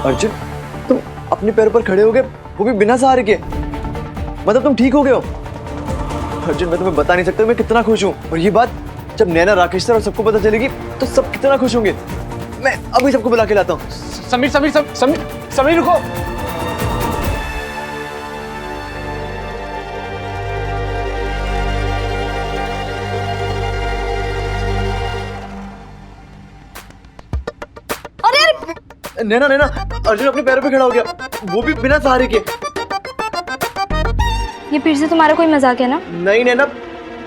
अर्जुन, तुम अपने पैरों पर खड़े हो गए, वो भी बिना सहारे के। मतलब तुम ठीक हो गए हो। अर्जुन, मैं तुम्हें बता नहीं सकता मैं कितना खुश हूँ। और ये बात जब नैना, राकेश सर और सबको पता चलेगी तो सब कितना खुश होंगे। मैं अभी सबको बुला के लाता हूँ। समीर समीर समीर समीर रुको। नैना नैना, अर्जुन अपने पैरों पे खड़ा हो गया, वो भी बिना सहारे के। ये फिर से तुम्हारा कोई मजाक है ना? नहीं नैना,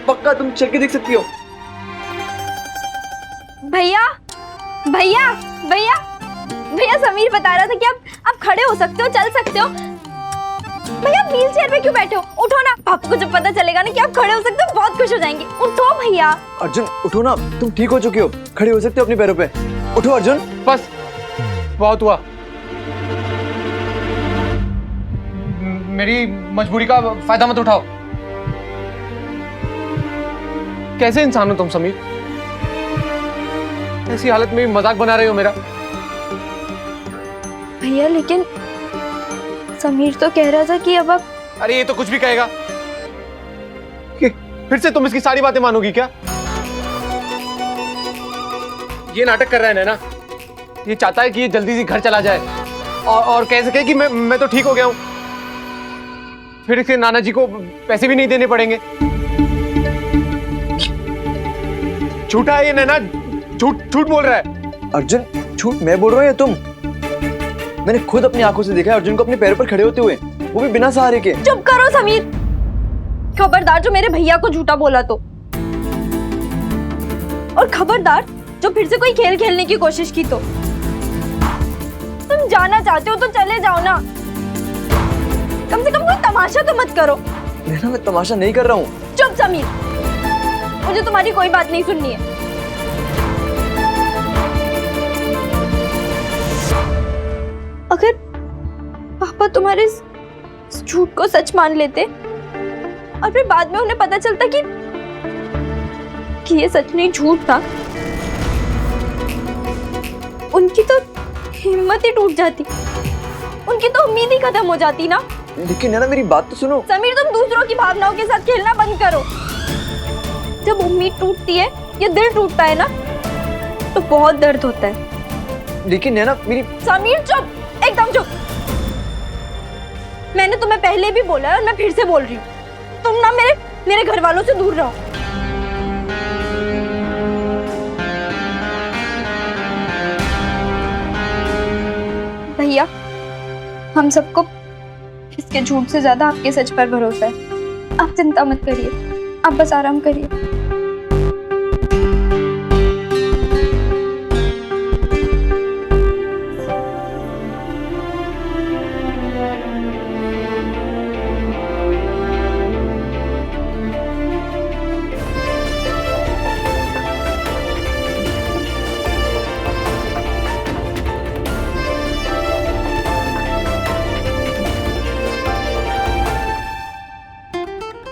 पक्का तुम चल के देख सकती हो। भैया भैया भैया भैया, समीर बता रहा था कि आप खड़े हो सकते हो, चल सकते हो। भैया व्हील चेयर पे क्यों बैठे हो? उठो ना, पापा को जब पता चलेगा ना कि आप खड़े हो सकते हो बहुत खुश हो जाएंगे। उठो भैया। अर्जुन उठो ना, तुम ठीक हो चुके हो, खड़े हो सकते हो अपने पैरों पे। उठो अर्जुन। बस बहुत हुआ। मेरी मजबूरी का फायदा मत उठाओ। कैसे इंसान हो तुम समीर? ऐसी हालत में मजाक बना रहे हो मेरा। भैया लेकिन समीर तो कह रहा था कि अब आप। अरे ये तो कुछ भी कहेगा। फिर से तुम इसकी सारी बातें मानोगी क्या? ये नाटक कर रहा है ना? ये चाहता है कि ये जल्दी से घर चला जाए और कह सके कि मैं तो ठीक हो गया हूं। फिर इसके नाना जी को पैसे भी नहीं देने पड़ेंगे। झूठा है ये नैना, झूठ बोल रहा है। अर्जुन, झूठ मैं बोल रहा हूँ या तुम? मैंने खुद अपनी आंखों से देखा है अर्जुन को अपने पैरों पर खड़े होते हुए, वो भी बिना सहारे के। चुप करो समीर, खबरदार जो मेरे भैया को झूठा बोला तो। और खबरदार जो फिर से कोई खेल खेलने की कोशिश की तो। तुम जाना चाहते हो तो चले जाओ ना, कम से कम कोई तमाशा तो मत करो। नैना, मैं तमाशा नहीं कर रहा हूँ। चुप समीर, मुझे तुम्हारी कोई बात नहीं सुननी है। अगर पापा तुम्हारे इस झूठ को सच मान लेते और फिर बाद में उन्हें पता चलता कि ये सच नहीं झूठ था, उनकी तो हिम्मत ही टूट जाती, उनकी तो उम्मीद ही खत्म हो जाती ना। लेकिन नैना मेरी बात तो सुनो। समीर, तुम दूसरों की भावनाओं के साथ खेलना बंद करो। जब उम्मीद टूटती है या दिल टूटता है ना, तो बहुत दर्द होता है। लेकिन नैना मेरी। समीर चुप, एकदम चुप। मैंने तुम्हें पहले भी बोला है और मैं फिर से बोल रही हूँ, तुम ना मेरे घर वालों से दूर रहो। भैया, हम सबको इसके झूठ से ज्यादा आपके सच पर भरोसा है। आप चिंता मत करिए, आप बस आराम करिए।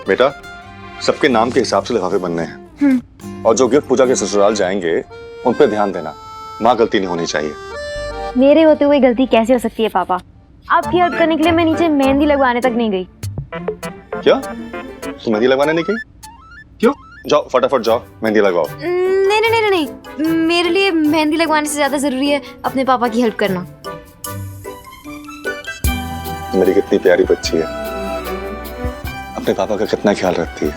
बेटा, सबके नाम के हिसाब से लिफाफे बनने हैं। और जो गिफ्ट पूजा के ससुराल जाएंगे उन पे ध्यान देना, माँ गलती नहीं होनी चाहिए। मेरे होते हुए गलती कैसे हो सकती है पापा? आपकी हेल्प करने के लिए मैं नीचे मेहंदी लगवाने तक नहीं गई। क्या तुम मेहंदी लगवाने नहीं गई? क्यों? जाओ फटाफट जाओ मेहंदी लगवाओ। नहीं नहीं नहीं नहीं, मेरे लिए मेहंदी लगवाने से ज्यादा जरूरी है अपने पापा की हेल्प करना। मेरी कितनी प्यारी बच्ची है, अपने पापा का कितना ख्याल रखती है।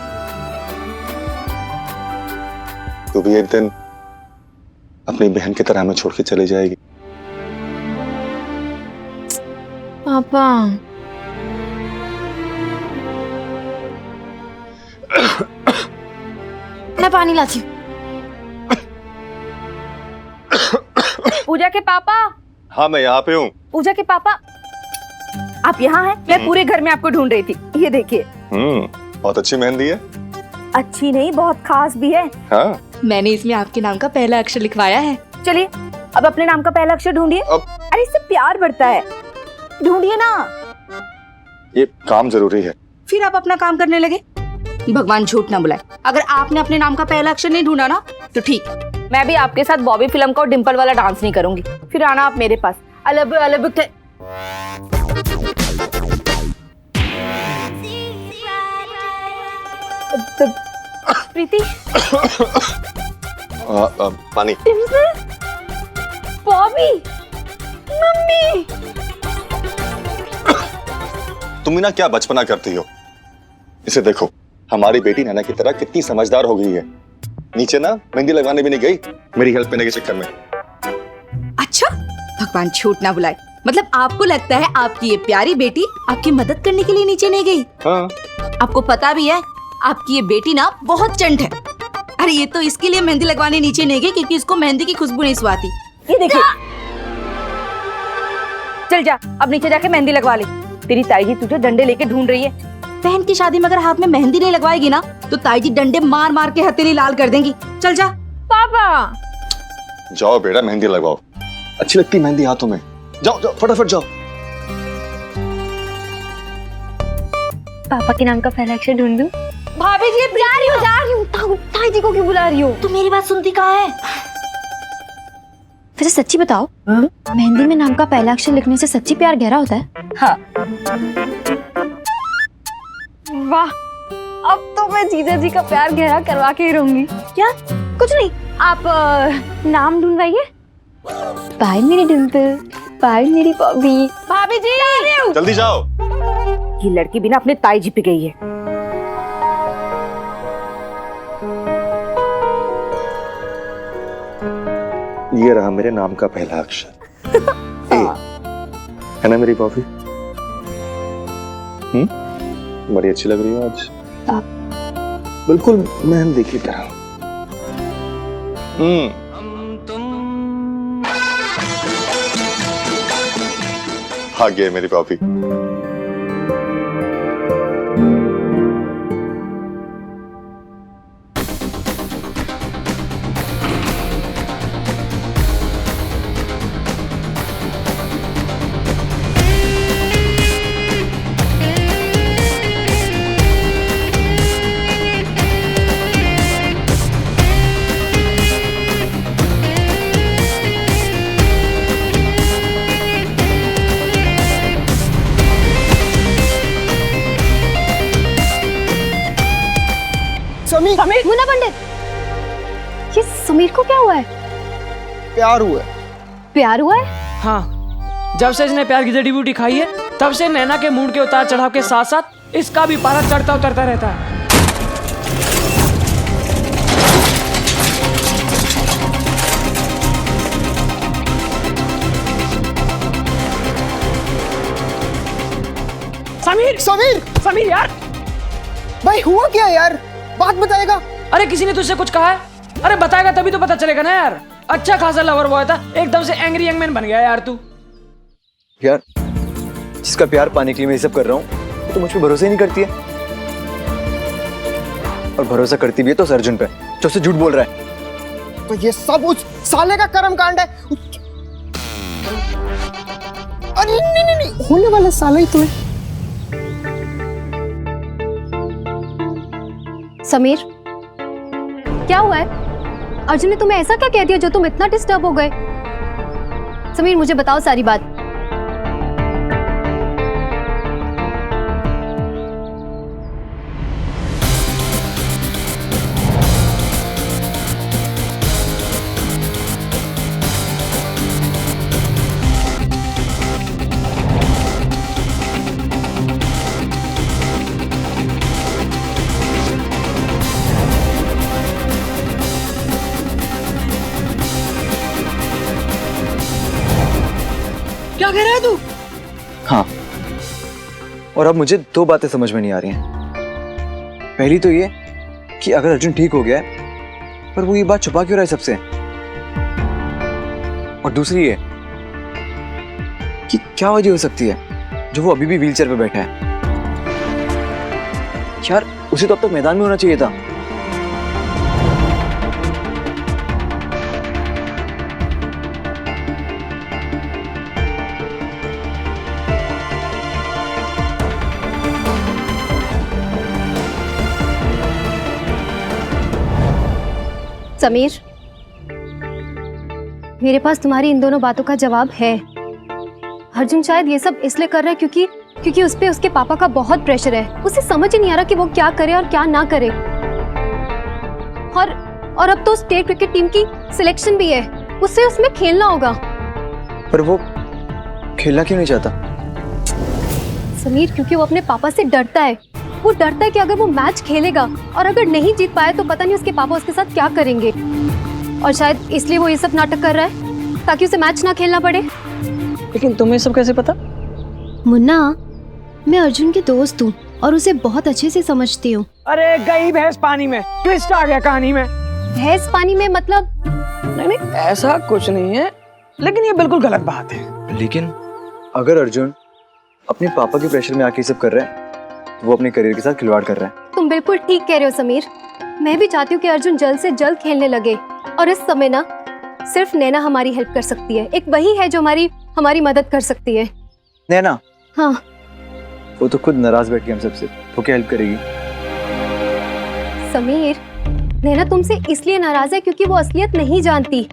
तो भी एक दिन अपनी बहन की तरह हमें छोड़ के चली जाएगी। पापा मैं पानी लाती हूँ। पूजा के पापा। हाँ मैं यहाँ पे हूँ। पूजा के पापा, आप यहाँ हैं? मैं पूरे घर में आपको ढूंढ रही थी। ये देखिए। बहुत अच्छी मेहंदी है। अच्छी नहीं, बहुत खास भी है। हाँ, मैंने इसमें आपके नाम का पहला अक्षर लिखवाया है। चलिए अब अपने नाम का पहला अक्षर ढूंढिए। अरे इससे प्यार बढ़ता है, ढूंढिए ना। ये काम जरूरी है। फिर आप अपना काम करने लगे। भगवान झूठ ना बुलाए, अगर आपने अपने नाम का पहला अक्षर नहीं ढूंढा ना तो ठीक, मैं भी आपके साथ बॉबी फिल्म का और डिम्पल वाला डांस नहीं करूंगी। फिर आना आप मेरे पास, अलग अलग प्रीति, पानी। बॉबी, मम्मी। तुम ना क्या बचपना करती हो। इसे देखो, हमारी बेटी नैना की तरह कितनी समझदार हो गई है। नीचे ना मेहंदी लगाने भी नहीं गई मेरी हेल्प करने के चक्कर में। अच्छा, भगवान झूठ ना बुलाए। मतलब आपको लगता है आपकी ये प्यारी बेटी आपकी मदद करने के लिए नीचे नहीं गई? हाँ। आपको पता भी है आपकी ये बेटी ना बहुत चंट है। अरे ये तो इसके लिए मेहंदी लगवाने नीचे नहीं गई क्योंकि इसको मेहंदी की खुशबू नहीं सुहाती। ये देखिए, चल जा अब नीचे जाके मेहंदी लगवा ले। तेरी ताई जी तुझे डंडे लेके ढूंढ रही है। बहन की शादी में अगर हाथ में मेहंदी नहीं लगवाएगी ना तो ताई जी डंडे मार मार के हथेली लाल कर देंगी। चल जा। पापा, जाओ बेटा मेहंदी लगवाओ, अच्छी लगती मेहंदी हाथों में। जाओ जाओ फटाफट जाओ। पापा के नाम का पहला अक्षर ढूंढ दूं? भाभी जी जा रही हूँ। ताई जी को क्यों बुला रही हो? तू मेरी बात सुनती कहाँ है? वैसे सच्ची बताओ, मेहंदी में नाम का पहला अक्षर लिखने से सच्ची प्यार गहरा होता है? हाँ। वाह, अब तो मैं जीजा जी का प्यार गहरा करवा के ही रहूंगी। क्या? कुछ नहीं, आप नाम ढूंढवाइए। बाय मेरी डिम्पल, बाय मेरी बॉबी। भाभी जी, जल्दी जाओ। ये लड़की बिना अपने ताई जी पे गई है। ये रहा मेरे नाम का पहला अक्षर ए। है ना मेरी कॉफी? बड़ी अच्छी लग रही हो आज, बिल्कुल मेहंदी की तरह। आ गया मेरी कॉफी। समीर, मुन्ना पंडित, ये समीर को क्या हुआ है? प्यार हुआ है। प्यार हुआ है? हाँ, जब से इसने प्यार की जड़ी बूटी खाई है तब से नैना के मूड के उतार चढ़ाव के साथ साथ इसका भी पारा चढ़ता उतरता रहता है। समीर यार, भाई हुआ क्या यार? बात बताएगा? अरे किसी ने तुझसे कुछ कहा है? अरे बताएगा तभी तो पता चलेगा ना यार। अच्छा खासा लवर बॉय था, एकदम से एंग्री यंग मैन बन गया यार तू। यार, जिसका प्यार पाने के लिए मैं ये सब कर रहा हूँ तो मुझ पे भरोसा ही नहीं करती है, और भरोसा करती भी है तो उस अर्जुन पे जो उससे झूठ बोल रहा है। तो ये सब उस साले का कर्म कांड है। अरे नहीं, होने वाला साला ही तो है। समीर, क्या हुआ है? अर्जुन ने तुम्हें ऐसा क्या कह दिया जो तुम इतना डिस्टर्ब हो गए? समीर, मुझे बताओ सारी बात। क्या कह रहा है तू? हाँ, और अब मुझे दो बातें समझ में नहीं आ रही हैं। पहली तो ये कि अगर अर्जुन ठीक हो गया है पर वो ये बात छुपा क्यों रहा है सबसे, और दूसरी ये कि क्या वजह हो सकती है जो वो अभी भी व्हीलचेयर पे बैठा है। यार, उसे तो अब तक मैदान में होना चाहिए था। समीर, मेरे पास तुम्हारी इन दोनों बातों का जवाब है। अर्जुन शायद ये सब इसलिए कर रहा है क्योंकि उस पे उसके पापा का बहुत प्रेशर है। उसे समझ ही नहीं आ रहा कि वो क्या करे और क्या ना करे। और अब तो स्टेट क्रिकेट टीम की सिलेक्शन भी है, उससे उसमें खेलना होगा। पर वो खेलना क्यों नहीं चाहता? समीर, क्योंकि वो अपने पापा से डरता है। वो डरता है कि अगर वो मैच खेलेगा और अगर नहीं जीत पाया तो पता नहीं उसके पापा उसके साथ क्या करेंगे। और शायद इसलिए वो ये सब नाटक कर रहा है ताकि उसे मैच ना खेलना पड़े। लेकिन तुम्हें सब कैसे पता? मुन्ना, मैं अर्जुन की दोस्त हूँ और उसे बहुत अच्छे से समझती हूँ। अरे गई भैंस पानी में, ट्विस्ट आ गया कहानी में। भैंस पानी में मतलब? नहीं, ऐसा कुछ नहीं है, लेकिन ये बिल्कुल गलत बात है। लेकिन अगर अर्जुन अपने पापा के प्रेशर में आके सब कर रहा है तो वो अपने करियर के साथ खिलवाड़ कर रहा है। तुम बिल्कुल ठीक कह रहे हो समीर। मैं भी चाहती हूँ कि अर्जुन जल्द से जल्द खेलने लगे। और इस समय ना सिर्फ नैना हमारी हेल्प कर सकती है। एक वही है जो हमारी मदद कर सकती है। नैना? हाँ। वो तो खुद नाराज बैठी है हम सबसे, वो क्या हेल्प करेगी? समीर, नैना तुमसे इसलिए नाराज है क्योंकि वो असलियत नहीं जानती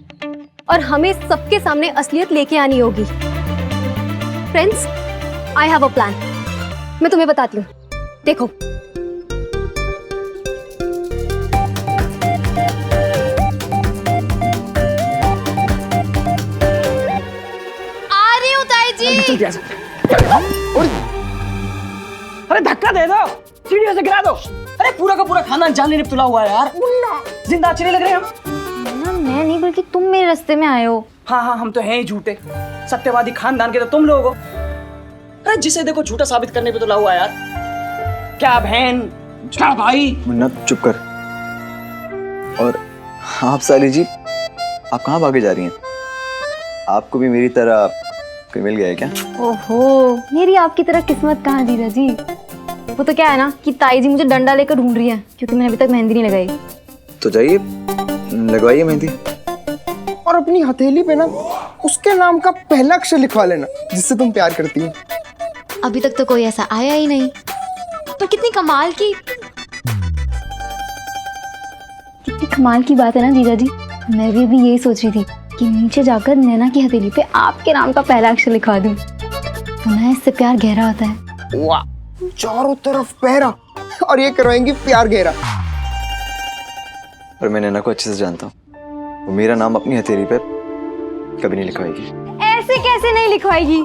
और हमें सबके सामने असलियत लेके आनी होगी। Friends, I have a plan. मैं तुम्हें बताती हूँ, देखो। आ रही हूँ ताई जी। अरे धक्का दे दो, सीढ़ियों से गिरा दो। अरे पूरा का पूरा खानदान जान लेने पे तुला हुआ है यार। जिंदा अच्छे नहीं लग रहे हम। ना, मैं नहीं, बल्कि तुम मेरे रास्ते में आए हो। हाँ, हम तो हैं ही झूठे। सत्यवादी खानदान के तो तुम लोग हो। अरे जिसे देखो झूठा साबित करने पे तुला हुआ है यार। क्या बहन, क्या भाई। मुन्ना चुप कर। और आप साली जी, आप कहाँ भागे जा रही हैं? आपको भी मेरी तरह कोई मिल गया है क्या? ओहो, मेरी आपकी तरह किस्मत कहाँ जीजा जी। वो तो क्या है ना कि ताई जी मुझे डंडा लेकर ढूंढ रही है क्योंकि मैंने अभी तक मेहंदी नहीं लगाई। तो जाइए, लगवाइए मेहंदी। और अपनी हथेली पे ना उसके नाम का पहला अक्षर लिखवा लेना जिससे तुम प्यार करती हो। अभी तक तो कोई ऐसा आया ही नहीं। पर कितनी कमाल की बात है ना जीजा जी। मैं भी अभी यही सोच रही थी कि नीचे जाकर नैना की हथेली पे आपके नाम का पहला अक्षर लिखवा दूं। तो ना इससे प्यार गहरा होता है। वाह, चारों तरफ पहरा और ये करवाएंगे प्यार गहरा। पर मैं नैना को अच्छे से जानता हूँ, वो मेरा नाम अपनी हथेली पे कभी नहीं लिखवाएगी। ऐसे कैसे नहीं लिखवाएगी?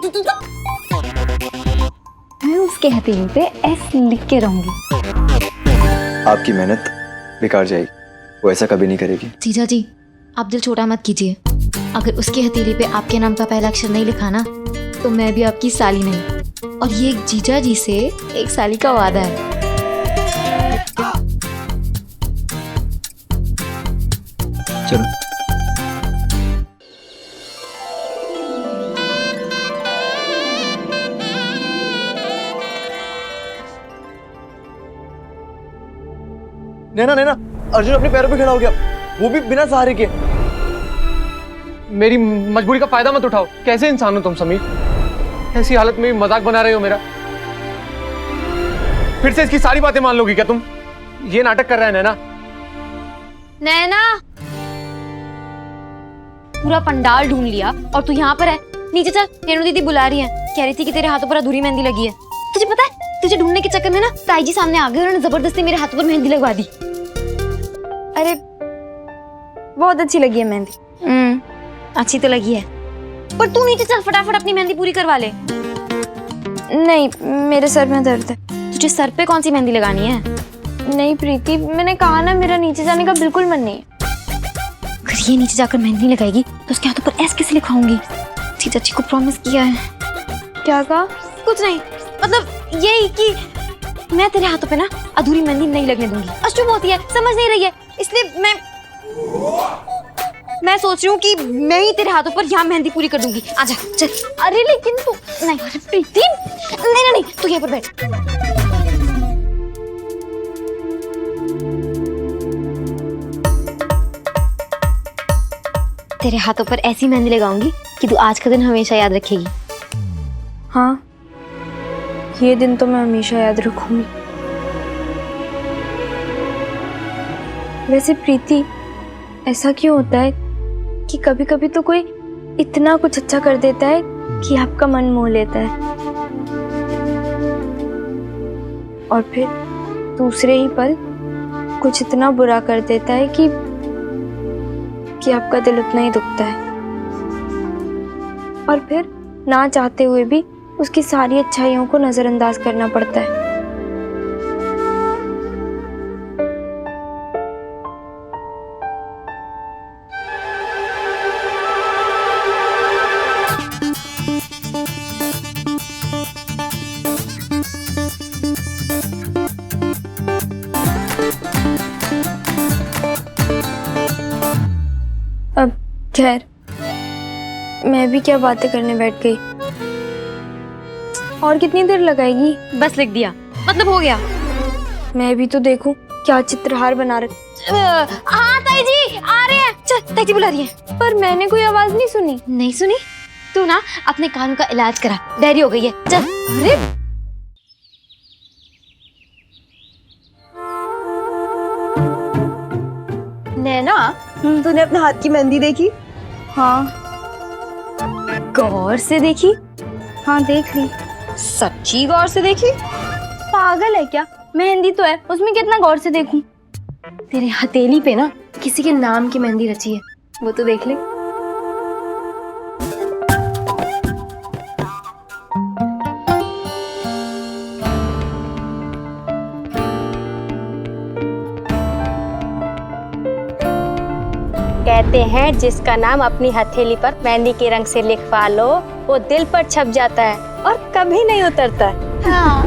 मैं उसके हथेली पे एस लिख के रहूंगी। आपकी मेहनत बेकार जाएगी, वो ऐसा कभी नहीं करेगी। जीजा जी, आप दिल छोटा मत कीजिए। अगर उसकी हथेली पे आपके नाम का पहला अक्षर नहीं लिखा ना तो मैं भी आपकी साली नहीं। और ये एक जीजा जी से एक साली का वादा है। चलो। नैना, नैना, अर्जुन अपने पैरों पे खड़ा हो गया, वो भी बिना सहारे के। मेरी मजबूरी का फायदा मत उठाओ। कैसे इंसान हो तुम समीर? ऐसी हालत में मजाक बना रहे हो मेरा। फिर से इसकी सारी बातें मान लोगी क्या तुम? ये नाटक कर रहा है नैना। नैना, पूरा पंडाल ढूंढ लिया और तू यहाँ पर है। नीचे चल, रेणु दीदी बुला रही है। कह रही थी कि तेरे हाथों पर अधूरी मेहंदी लगी है। तुझे पता है, तुझे ढूंढने के चक्कर में ना ताई जी सामने आ गए और उन्होंने जबरदस्ती मेरे हाथों पर मेहंदी लगवा दी। अरे बहुत अच्छी लगी है मेहंदी। अच्छी तो लगी है, पर तू नीचे चल, फटाफट अपनी मेहंदी पूरी करवा ले। नहीं, मेरे सर में दर्द है। तुझे सर पे कौन सी मेहंदी लगानी है? नहीं प्रीति, मैंने कहा ना मेरा नीचे जाने का बिल्कुल मन नहीं। अगर ये नीचे जाकर मेहंदी लगाएगी तो उसके हाथों पर एस कैसे लिखवाऊंगी? जीजा जी को प्रॉमिस किया है। क्या कहा? कुछ नहीं, मतलब यही कि मैं तेरे हाथों पे ना अधूरी मेहंदी नहीं लगने दूंगी। अशुभ होती है, समझ नहीं रही है, इसलिए मैं सोच रही हूँ कि मैं ही तेरे हाथों पर यहाँ मेहंदी पूरी कर दूंगी। आजा चल। अरे लेकिन तू नहीं। अरे प्रीति, नहीं नहीं, तू यहाँ पर बैठ। तेरे हाथों पर ऐसी मेहंदी लगाऊंगी कि तू आज का दिन हमेशा याद रखेगी। हाँ, ये दिन तो मैं हमेशा याद रखूंगी। वैसे प्रीति, ऐसा क्यों होता है कि कभी कभी तो कोई इतना कुछ अच्छा कर देता है कि आपका मन मोह लेता है और फिर दूसरे ही पल कुछ इतना बुरा कर देता है कि आपका दिल उतना ही दुखता है और फिर ना चाहते हुए भी उसकी सारी अच्छाइयों को नजरअंदाज करना पड़ता है। अब खैर मैं भी क्या बातें करने बैठ गई। और कितनी देर लगाएगी? बस लिख दिया, मतलब हो गया। मैं भी तो देखूं क्या चित्रहार बना रहे। हाँ ताई जी आ रहे हैं। चल ताई जी बुला रही है। पर मैंने कोई आवाज नहीं सुनी। नहीं सुनी? तू ना अपने कानों का इलाज करा, डायरी हो गई है। चल। अरे नैना, तूने अपने हाथ की मेहंदी देखी? हाँ। गौर से देखी? हाँ देख ली। सच्ची गौर से देखी? पागल है क्या? मेहंदी तो है, उसमें कितना गौर से देखूं? तेरे हथेली पे ना किसी के नाम की मेहंदी रची है, वो तो देख ले। कहते हैं जिसका नाम अपनी हथेली पर मेहंदी के रंग से लिखवा लो वो दिल पर छप जाता है और कभी नहीं उतरता। हाँ।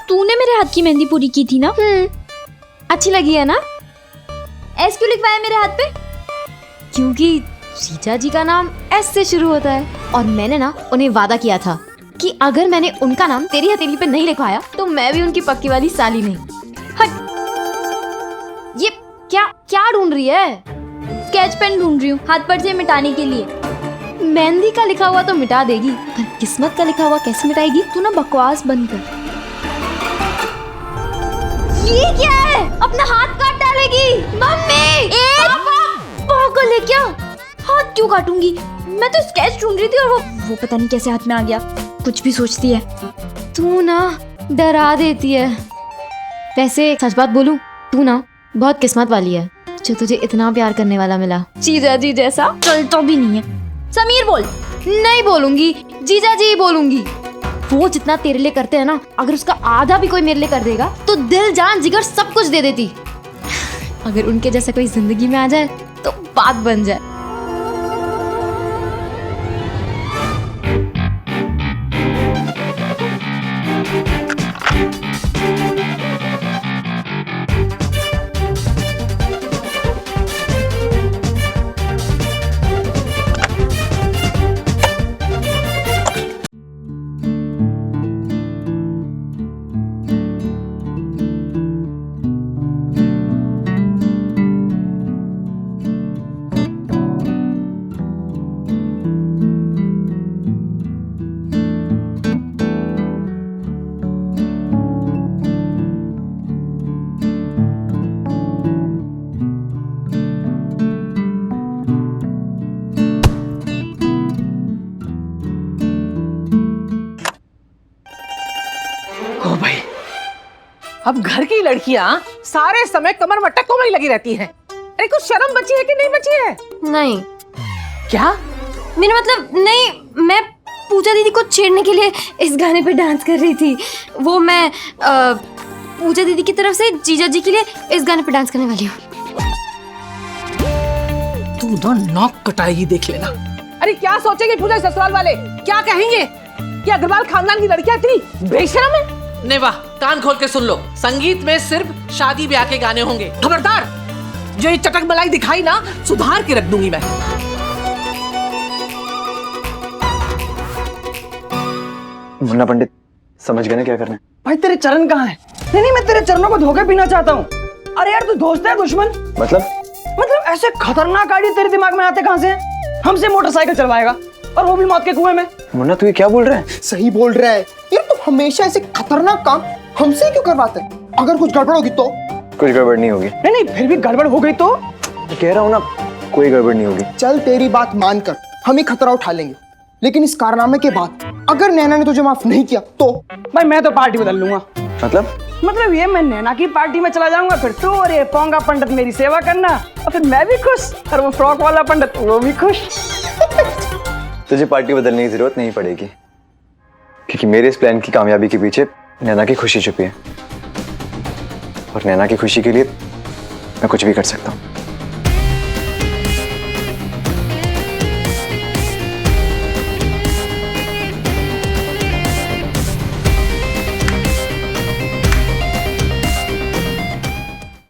तूने मेरे हाथ की मेहंदी पूरी की थी ना? अच्छी लगी है ना? एस क्यों लिखवाया मेरे हाथ पे? क्योंकि जीजा जी का नाम एस से शुरू होता है और मैंने ना उन्हें वादा किया था कि अगर मैंने उनका नाम तेरी हथेली पे नहीं लिखवाया तो मैं भी उनकी पक्की वाली साली नहीं। हट। ये क्या क्या ढूंढ रही है? स्केच पेन ढूंढ रही हूँ हाथ पर से मिटाने के लिए। मेहंदी का लिखा हुआ तो मिटा देगी पर किस्मत का लिखा हुआ कैसे मिटाएगी? तू ना बकवास बंद कर। ये क्या है? अपना हाथ काट डालेगी। मम्मी! पागल है क्या? हाथ क्यों काटूंगी? मैं तो स्केच ढूंढ रही थी और वो पता नहीं कैसे हाथ में आ गया। कुछ भी सोचती है। तू ना डरा देती है। वैसे सच बात बोलूं, तू ना बहुत किस्मत वाली है जो तुझे इतना प्यार करने वाला मिला। जीजा जी जैसा चलता भी नहीं है। समीर बोल। नहीं बोलूंगी, जीजा जी बोलूंगी। वो जितना तेरे लिए करते हैं ना, अगर उसका आधा भी कोई मेरे लिए कर देगा तो दिल जान जिगर सब कुछ दे देती। अगर उनके जैसा कोई जिंदगी में आ जाए तो बात बन जाए। ओ भाई, अब घर की लड़कियां सारे समय कमर मटकों में ही लगी रहती हैं। अरे कुछ शर्म बची है कि नहीं बची है? नहीं। क्या? मेरा मतलब नहीं, मैं पूजा दीदी को छेड़ने के लिए इस गाने पे डांस कर रही थी। वो मैं पूजा दीदी की तरफ से जीजा जी के लिए इस गाने पे डांस करने वाली हूँ। तू ना नाक कटाएगी, देख लेना। अरे क्या सोचेंगे पूजा ससुराल वाले? क्या कहेंगे कि अग्रवाल खानदान की लड़कियां इतनी बेशरम है? नहीं वाह, कान खोल के सुन लो। संगीत में सिर्फ शादी ब्याह के गाने होंगे। खबरदार, जो ये चटक मलाई दिखाई ना, सुधार के रख दूंगी मैं। मुन्ना पंडित समझ गए ना क्या करना है? भाई तेरे चरण कहाँ है? नहीं, मैं तेरे चरणों को धोके पीना चाहता हूँ। अरे यार, तू दोस्त है दुश्मन? मतलब ऐसे खतरनाक आइडिया तेरे दिमाग में आते कहाँ से हैं? हमसे मोटरसाइकिल चलवाएगा और वो भी मौत के कुएं में। मुन्ना तू ये क्या बोल रहा है? सही बोल रहा है। यार तू हमेशा ऐसे खतरनाक काम हमसे क्यों करवाते है? अगर कुछ गड़बड़ होगी तो? कुछ गड़बड़ नहीं होगी। नहीं, फिर भी गड़बड़ हो गई तो? कह रहा हूँ ना, कोई गड़बड़ नहीं होगी। चल तेरी बात मानकर हम ही खतरा उठा लेंगे, लेकिन इस कारनामे के बाद अगर नैना ने तुझे माफ नहीं किया तो? भाई मैं तो पार्टी बदल लूंगा। मतलब ये मैं नैना की पार्टी में चला जाऊंगा, फिर तू और ये पोंगा पंडित मेरी सेवा करना, और फिर मैं भी खुश और वो फ्रॉक वाला पंडित वो भी खुश। तुझे पार्टी बदलने की जरूरत नहीं पड़ेगी, क्योंकि मेरे इस प्लान की कामयाबी के पीछे नैना की खुशी छुपी है, और नैना की खुशी के लिए मैं कुछ भी कर सकता हूँ।